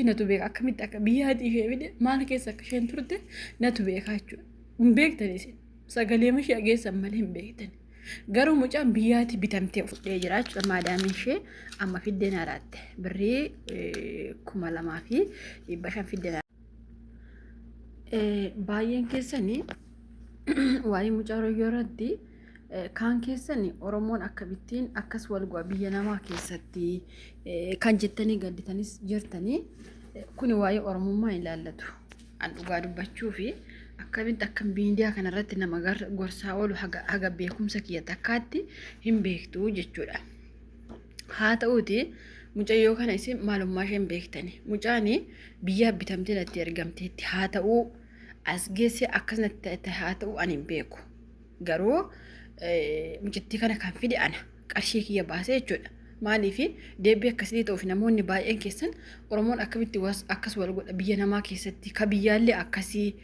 natu beeka akkamitti akka biyyaati ishee fide maal keessa akka isheen turte natu beeka jechuudha. Hin beektani isin sagalee ishee geessan malee hin beektani. Garuu mucaan biyyaati bitamtee fudhee jira jechuudha. Maadaamii ishee amma fiddeen haaraatti birrii 2,500 fiddeen baay'een keessanii waa'ee mucaa royyoo irratti kaan keessanii Oromoon akkabittiin akkas wal go'a biyya namaa keessatti kan jettanii gadditanis jirtanii kuni waa'ee Oromummaa ilaallatu. An dhugaa dubbachuu fi akkamitti akka miidiyaa kanarratti nama gorsaa oolu haga beekumsa kiyya takkaatti hin beektu jechuudha. Haa ta'uuti mucayyoo kana isin maalummaa isheen beektani. Mucaani biyyaa bitamtee natti ergamteetti haa ta'uu as geesse akkasumatti ta'e haa ta'uu ani hin beeku. Garuu mucittii kana kan fide ana qarshii kiyya baasee jechuudha. Maaliif deebii akkasii ta'uuf namoonni baay'een keessan Oromoon akkamitti akkas wal godha biyya namaa keessatti ka biyyaallee akkasii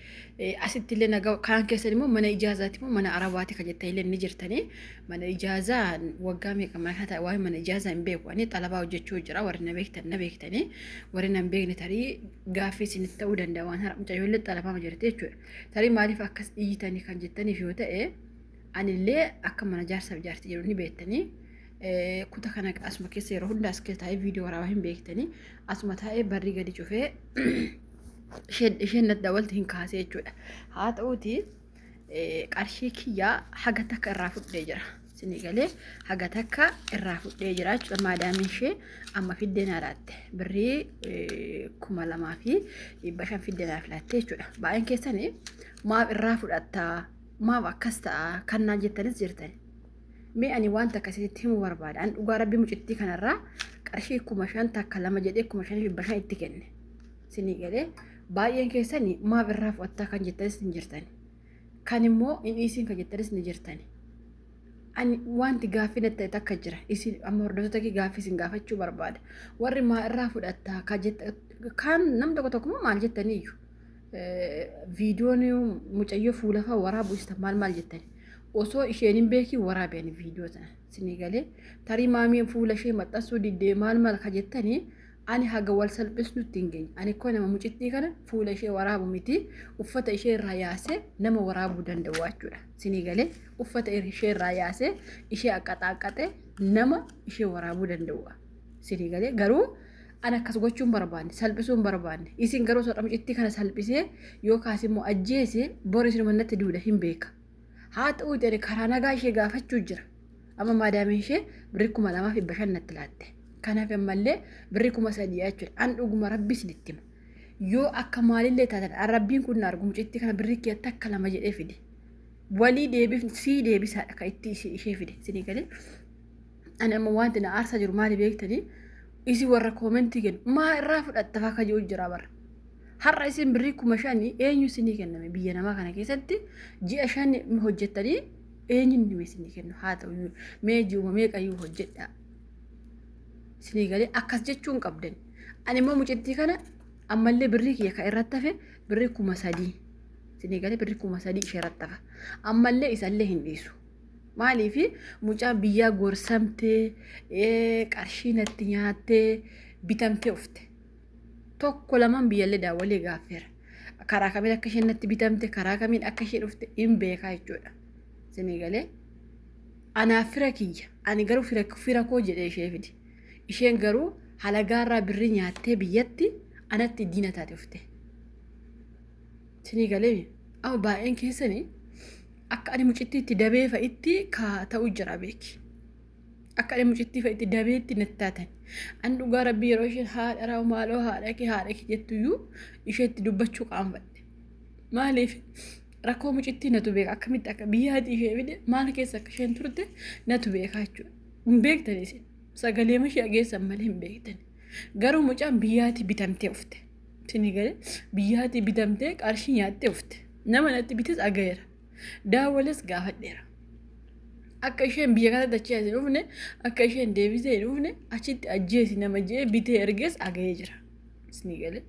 asitti illee nagaa kaan keessan immoo mana ijaazaati immoo mana arabaati kan jettan illee ni jirtanii mana ijaazaa waggaa meeqa mana ta'a waa'ee mana ijaazaa hin beeku ani xalabaa hojjechuu jira warri na beektanii warri na hin beekne tarii gaaffii isinitti ta'uu danda'a waan hara mucayyoollee xalabaa jirti jechuudha. Tarii maaliif akkas iyyitanii kan jettaniif yoo ta'e anillee akka mana jaarsaaf jaartii jiru ni beektanii. Kuta kana asuma keessa yeroo hunda as keessa taa'ee viidiyoo waraabaa hin beektanii asuma taa'ee barrii gadi cufee isheen natti daawwalti hin kaasee jechuudha. Haa ta'uuti qarshii kiyyaa haga takka irraa fudhee jira. Isinii galee haga takka irraa fudhee jira jechuudha. Maadaamiin ishee amma fiddeen haaraatti birrii 2,500 fiddeen haaraaf laattee jechuudha. Baay'een keessanii maaf irraa fudhattaa maaf akkas ta'a kannaan jettanis jirtani. Mee ani wanta akkasitti himuu barbaada. An dhugaa rabbii mucittii kanarraa qarshii 5,000 takka 2 jedhee 5,500 itti kenne. Isinii galee baay'een keessanii maaf irraa fudhattaa kan jettanis ni jirtani. Kan immoo hin dhiisiin kan jettanis ni jirtani. Ani wanti gaaffii natti ta'e takka jira. Isin amma hordoftoota kee gaaffii isin gaafachuu barbaada. Warri maa irraa fudhattaa kan nam tokko maal jettaniyyuu viidiyoon mucayyoo fuula fa'aa waraabuu isa maal jettani. Osoo isheen hin beekin waraabeen viidiyoo sana isinii galee tarii maamiin fuula ishee maxxansuu diddee maal ka jettanii ani haga wal salphisnutti hin geenye. Ani koo nama mucittii kana fuula ishee waraabu miti uffata ishee irraa yaasee nama waraabuu danda'u jechuudha. Isinii galee uffata ishee irraa yaasee ishee aqaxaaqaxee nama ishee waraabuu danda'u. Isinii galee garuu ana akkas gochuun barbaanne salphisuun barbaanne isin garuu soodha mucittii kana salphisee yookaas immoo ajjeesee bor isin mannatti duuda hin beeka. Haa ta'uu ta'e karaa nagaa ishee gaafachuu jira. Amma maadaamii ishee birrii 2,500 natti laatte. Kanaaf ammallee birrii 3,000 jechuudha. An dhuguma rabbii isinitti hima. Yoo akka maalillee taatan rabbiin kun na argu mucittii kana birrii kiyya takka 2 jedhee fide. Walii deebisaadha kan itti ishee fide. Isinii galee ani amma wanti na aarsaa jiru maali beektanii isi warra koomentii kennu maa irraa fudhatta fa'aa kan jiru jira bara. Har'a isin birrii 5,000 eenyu isinii kenname biyya namaa kana keessatti ji'a 5 hojjettanii eenyu isinii kennu haa ta'u mee ji'uma meeqayyuu hojjedha. Isinii galee akkas jechuun qabdan. Ani immoo mucittii kana ammallee birrii kiyya kan irratti hafe birrii 3,000. Isinii galee birrii 3,000 ishee irratti hafa. Ammallee isallee hin dhiisu. Maaliif mucaa biyyaa gorsamtee qarshii natti nyaattee bitamtee ufte. Tokko lamaan biyyallee daawwalee gaaffeera. Karaa kamiin akka isheen natti bitamte karaa kamiin akka isheen dhufte hin beekaa jechuudha. Isinii galee anaaf fira kiyya ani garuu fira koo jedhee ishee fide. Isheen garuu halagaarraa birrii nyaattee biyyatti anatti diina taate ufte. Isinii galee amma baay'een keessanii akka ani mucittii itti dabee fa'itti ta'uu jira beeki. Akka ani mucittii fa'itti dabee itti natti taatan. An dhugaa rabbii yeroo isheen haadha maaloo haadha kee jettuyyuu isheetti dubbachuu qaanfadhe. Maaliif rakkoo mucittii natu beeka akkamitti akka biyyaatti ishee fide maal keessa akka isheen turte natu beeka jechuudha. Hin beektani isin sagalee ishee geessan malee hin beektani. Garuu mucaan biyyaatti bitamtee ufte. Isinii galee biyyaatti bitamtee qarshii nyaattee ufte. Nama natti bites agayeera. Daawwales gaafadheera. Akka isheen biyya kanatti achi hin dhufne akka isheen deebisee hin dhufne achitti ajjeesi nama jee bitee ergees agayee jira. Isinii galee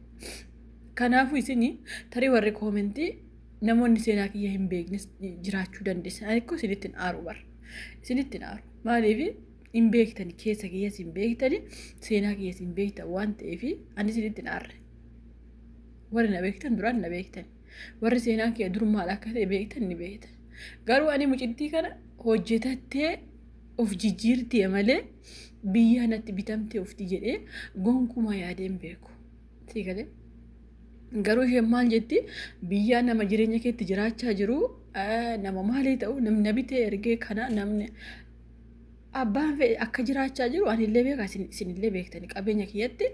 kanaafuu isinii tarii warri koomentii namoonni seenaa kiyya hin beeknes jiraachuu dandeessan. Ani ikkoo isinittiin aaru bara. Isinittiin aaru. Maaliif hin beektani keessa kiyyaas hin beektani seenaa kiyyaas hin beektan waan ta'eef ani isinitti hin aarre. Warri na beektan duraan na beektan. Warri seenaan kiyya dur maal akka ta'e beektan ni beektan. Garuu ani mucittii kana hojjetattee of jijjiirti malee biyya natti bitamtee ofti jedhee gonkumaa yaadeen beeku. Sigalee garuu isheen maal jetti biyya nama jireenya keetti jiraachaa jiru nama maalii ta'u namni bitee ergee kana namni abbaan fedhe akka jiraachaa jiru anillee beekaa isinillee beektani qabeenya kiyyatti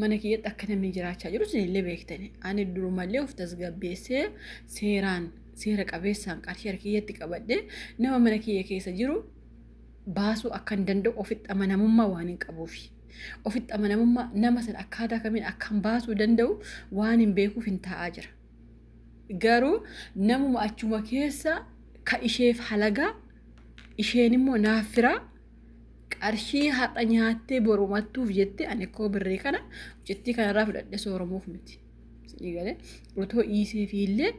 mana kiyyatti akka namni jiraachaa jiru isinillee beektani ani durumallee of tasgabbeessee seera qabeessaan qarshii harkiyyatti qabadhee nama mana kiyya keessa jiru baasuu akka hin danda'u ofitti amanamummaa waan hin qabuufi. Ofitti amanamummaa nama sana akkaataa kamiin akkan baasuu danda'u waan hin beekuuf hin taa'aa jira. Garuu namuma achuma keessa ka isheef halagaa isheen immoo naaffiraa qarshii har'a nyaattee borumattuuf jette ani koo birree kana jettii kanarraa fudhadhe sooromuuf miti. Sigalee otoo dhiisee fiillee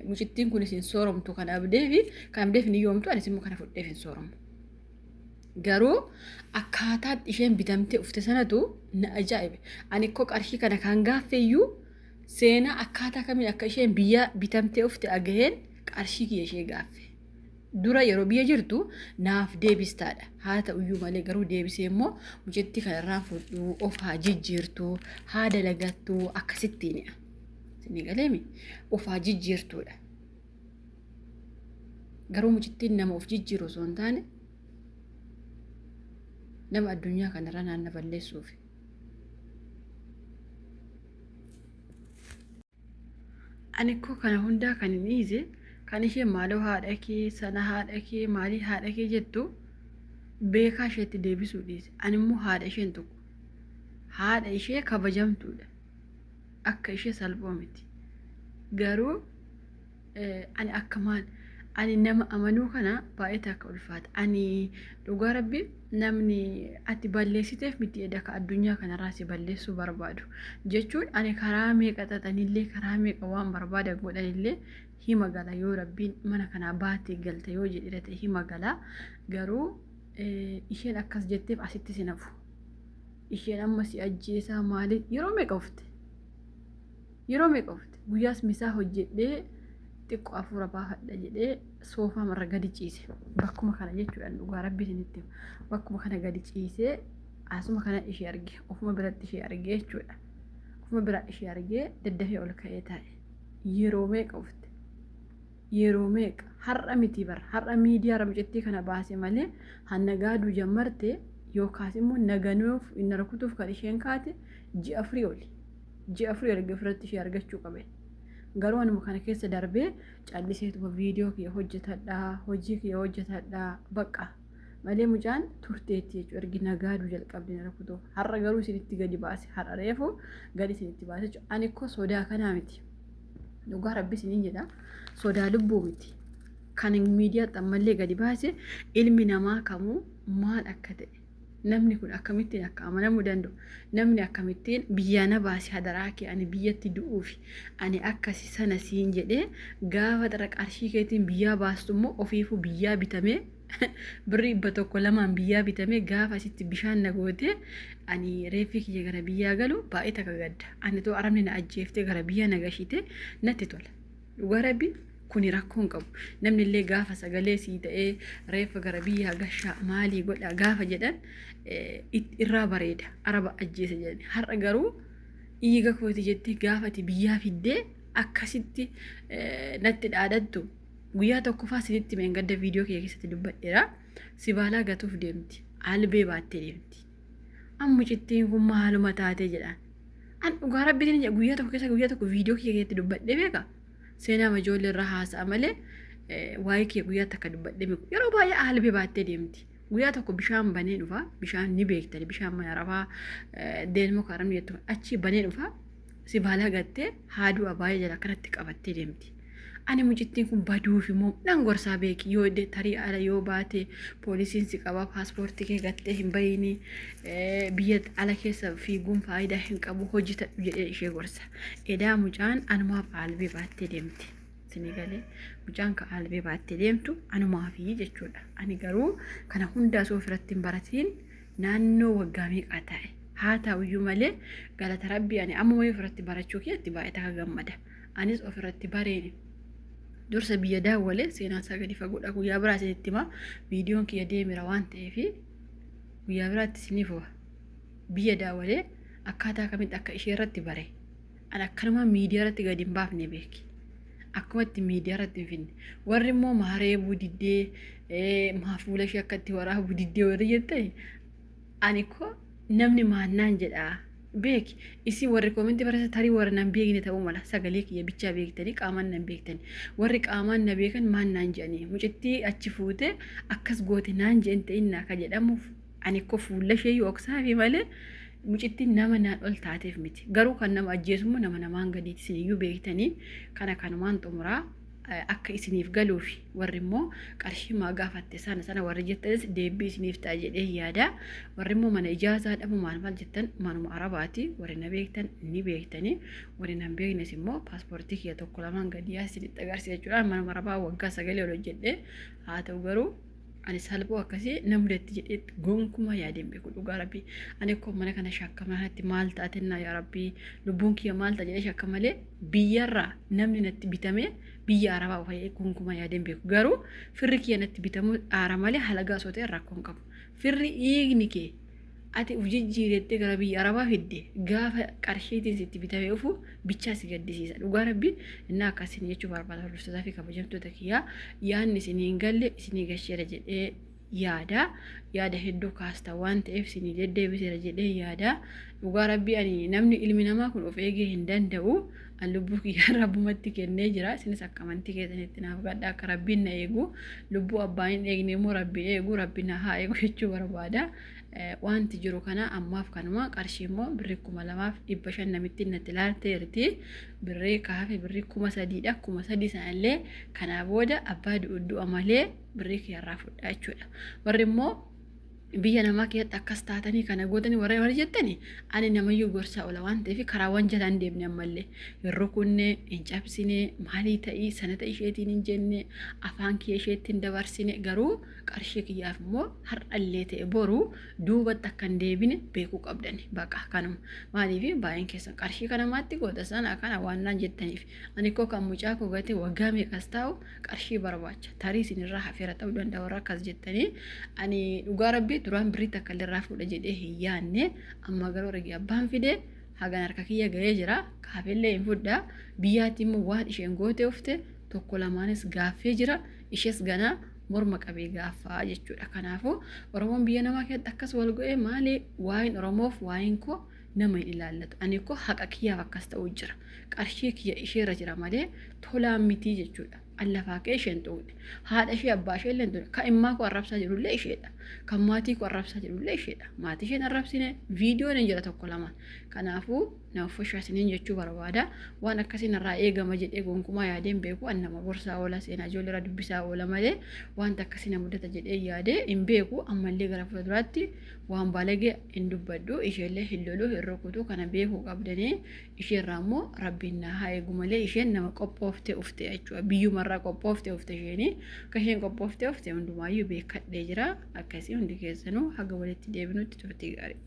mucittiin kun isin sooromtu kan abdeef ni yoomtu anis immoo kana fudheef hin sooromu. Garuu akkaataan isheen bitamtee ufte sanatu na ajaa'ibe. Ani koo qarshii kana kan gaaffeeyyuu seenaa akkaataa kamiin akka isheen biyya bitamtee ufte agaheen qarshii kiyya ishee gaaffe. Dura yeroo biyya jirtu naaf deebistaadha. Haa ta'uyyuu malee garuu deebisee immoo mucittii kanarraan fudhuu of haa jijjiirtu haa dalagattu akkasittiinidha. Sinigaleemi of haa jijjiirtuudha. Garuu mucittiin nama of jijjiiru osoo hin taane nama addunyaa kanarra naanna balleessuufi. Ani koo kana hundaa kan hin dhiise kan isheen maaloo haadha kee sana haadha kee maalii haadha kee jettu beekaa isheetti deebisuu dhiise. Ani immoo haadha isheen tokko haadha ishee kabajamtuudha. Akka ishee salphoo miti. Garuu ani akka maal ani nama amanuu kana baay'ee akka ulfaata. Ani dhugaa rabbi namni ati balleessiteef miti edda ka addunyaa kanarraa si balleessuu barbaadu jechuun ani karaa meeqa xaxanillee karaa meeqa waan barbaada godhanillee hima gala yoo rabbiin mana kanaa baatee galta yoo jedhirate hima gala. Garuu isheen akkas jetteef asitti si nafu. Isheen amma si ajjeesaa maaliif yeroo meeqa ufte guyyaas misaa hojjedhee xiqqoo afuura baafadha jedhee soofaa marra gadi ciise. Bakkuma kana jechuudhaan dhugaa rabbi isinitti bakkuma kana gadi ciisee asuma kana ishee arge ofuma biratti ishee argee jechuudha. Ofuma biraa ishee argee daddafee ol ka'ee taa'e. Yeroo meeqa ufte yeroo meeqa har'a miti bara har'a miidiyaa ramcittii kana baase malee hannagaaduu jammarte yookaas immoo naganuuf inni rukutuuf kan isheen kaate ji'a afurii oli erga ofirratti ishee argachuu qabe. Garuu anuma kana keessa darbee calliseetuma viidiyoo kiyya hojjetadhaa hojii kiyya hojjetadhaa baqa malee mucaan turteetti jechuudha. Ergi nagaaduu jalqabdee na rukutuuf har'a garuu isinitti gadi baase har'a reefu gadi isinitti baase jechuudha. Ani koo sodaa kanaa miti. Dhugaa rabbi isiniin jedha sodaa lubbuu miti. Kan miidiyaa xammallee gadi baase ilmi namaa kamuu maal akka ta'e namni kun akkamittiin akka amanamuu danda'u namni akkamittiin biyyaa na baase hadaraa kee ani biyyatti du'uufi ani akkasi sana siin jedhee gaafa xara qarshii keetiin biyyaa baastu immoo ofiifuu biyyaa bitamee birrii 100-2 biyyaa bitamee gaafa asitti bishaan na gootee ani reeffi kiyya gara biyyaa galu baay'ee takka gadda. Ani too aramni na ajjeeftee gara biyyaa na gashite natti tola. Dhugaa rabbi kuni rakkoon qabu. Namni illee gaafa sagalee sii ta'ee reeffa gara biyyaa gashaa maalii godha gaafa jedhan irraa bareeda araba ajjeesa jedhani. Har'a garuu dhiiga kooti jettee gaafati biyyaa fiddee akkasitti natti dhaadhattu. Guyyaa tokkoffaa sinitti meengadda viidiyoo kee keessatti dubbadheera. Sibaalaa gatuuf deemti. Albee baattee deemti. Amma cittiin kun maaluma taatee jedhaan. An dhugaa rabbitiin guyyaa tokko keessa guyyaa tokko viidiyoo kee keessatti dubbadhee beeka. Seenaa ijoollee irraa haasa'a malee waa'ee kee guyyaa takka dubbadhee beeku. Yeroo baay'ee albee baattee deemti. Guyyaa tokko bishaan banee dhufa. Bishaan ni beektani. Bishaan mana rafaa deelmoo kaaramni jettu achi banee dhufa. Sibaalaa gattee haaduu abaayee jala kanatti qabattee deemti. Ani mucittiin kun baduuf immoo nan gorsaa beeki yoo tarii ala yoo baate poolisiin si qaba paaspoortii kee gattee hin bahiini biyya ala keessa fiiguun faayidaa hin qabu hojjetadhu jedhee ishee gorsa. Edaa mucaan anumaaf albee baattee deemti. isinii galee mucaan ka albee baattee deemtu anumaa fi jechuudha. Ani garuu kana hundaa osoo ofirratti hin baratiin naannoo waggaa meeqaa taa'e. Haa ta'uyyuu malee galata rabbii ani ammuma ofirratti barachuu keessatti baay'ee taka gammada. Anis ofirratti bareeni. Dursa biyya daawwalee seenaa isaa gadi fagoodha. Guyyaa biraa isinitti himaa viidiyoon kiyya deemira waan ta'eef guyyaa biraatti isiniif biyya daawwalee akkaataa kamitti akka ishee irratti bare. Ani akkanuma miidiyaa irratti gadi hin baafne beeki. Akkuma itti miidiyaa irratti hin finne. Warri immoo maaree budiddee maafuula ishee akka itti waraabu diddee warri jettee ani ko namni maannaan jedha. Beeki isi warri koomenti barasa tarii warri nan beekne ta'uu mala sagalee kiyya bichaa beektanii qaamaan nan beektanii warri qaamaan na beekan maannaan jedhanii mucittii achi fuute akkas goote naan jedhan ta'inna ka jedhamuuf ani ko fuula ishee yooksaa fi malee mucittii nama naan ol taateef miti garuu kan nama ajjeesummoo nama namaan gadiiti isiniyyuu beektanii kana kanumaan xumuraa akka isiniif galuufi warri immoo qarshii maa gaafatte sana warri jettanis deebii isiniif ta'a jedhee yaada warri immoo mana ijaazaa dhabu maal jettan manuma arabaati warri na beektan ni beektanii warri nan beeknes immoo paaspoortii kiyya tokko lamaan gadi isinitti agarsiisa jechuudha manuma arabaa waggaa 9 ol hojjedhee haa ta'u garuu ani salphoo akkasii namdeetti jedhee gonkuma yaadeen beeku dhugaa rabbii ani ko mana kana shakkamanatti maal taatennaa yaa rabbii lubbuun kiyya maal ta'a jedhee shakka malee biyyarraa namni natti bitamee biyya arabaa ufayee gonkuma yaadeen beeku garuu firri kiyya natti bitamuu aara malee halagaa sootee rakkoon qabu firri dhiigni kee ati ujijjiirettee gara biyya arabaa fidde gaafa qarshiitiin sitti bitamee dhufu bichaa si gaddisiisa dhugaa rabbii innaa akkasiin jechuu barbaada hordoftoota fi kabajamtoota kiyyaa yaadni isiniin galle isinii gasheera jedhee yaada hedduu kaasta waan ta'eef isinii deddeebiseera jedhee yaada dhugaa rabbii ani namni ilmi namaa kun of eegee hin danda'u an lubbuu kiyyaa rabbumatti kennee jira isinis akka amantii keessanitti naaf gadda akka rabbiin na eegu lubbuu abbaan hin eegne immoo rabbi eegu rabbi na haa eegu jechuu barbaada. Wanti jiru kana ammaaf kanuma qarshii immoo birrii 2,500 namitti natti ilaalteerti birrii kaafe birrii 3,000 3,000 sanallee kanaa booda abbaa du'a malee birrii kiyyarraa fudhaa jechuudha warri immoo biyya namaa keessatti akkas taatanii kana gootanii warra jettanii ani namayyuu gorsaa oola waan ta'eef karaawwan jalaan deemne ammallee yeroo kunne hin cabsine maalii ta'ii sanata isheetiin hin jenne afaan kiyya isheetiin dabarsine garuu qarshii kiyyaaf immoo har'allee ta'e boru duubatti akka hin deebine beekuu qabdani baqa kanuma maaliif baay'een keessan qarshii kanamaatti goota sana kana waan naan jettaniif ani koo kan mucaa koo gate waggaa meeqas taa'u qarshii barbaacha tarii isinirraa hafeera ta'uu danda'a warra akkas jettanii ani dhugaa rabbii duraan birrii takka illee irraa fuudha jedhee hin yaanne amma garuu ragi abbaan fide hagan harka kiyya ga'ee jira kaafellee hin fudhaa biyyaatti immoo waan isheen goote ufte tokko lamaanis gaaffee jira ishees ganaa morma qabee gaaffaa jechuudha kanaafuu oromoon biyya namaa keessatti akkas wal go'ee maali waa'in oromoof waa'in koo nama hin ilaallatu ani koo haqa kiyyaaf akkas ta'uu jira qarshii kiyya isheerra jira malee tolaan mitii jechuudha allafaa kee isheen tuute haadha ishee abbaa ishee illee tuute kan immaa koo arrabsaa jirullee isheedha kan maatii koo arrabsaa jirullee isheedha maatii isheen arrabsine viidiyoon hin jira tokko lamaan kanaafuu na uffishaasiniin jechuu barbaada waan akkasiin irraa eegama jedhee gonkumaa yaadeen beeku an nama gorsaa oola seenaa ijoollee irraa dubbisaa oola malee wanta akkasii na mudata jedhee yaadee hin beeku ammallee gara fuulduraatti waan balagee hin dubbaddu isheellee hin lolu hin rukutu kana beekuu qabdanii isheerraa immoo rabbiin na haa eegu malee isheen nama qophooftee ufte jechuudha biyyumarraa qophooftee ufte isheenii akka isheen qophooftee ufte hundumaayyuu beekadhee jira akkasii hundi keessanuu haga walitti deebinutti turtii gaarii.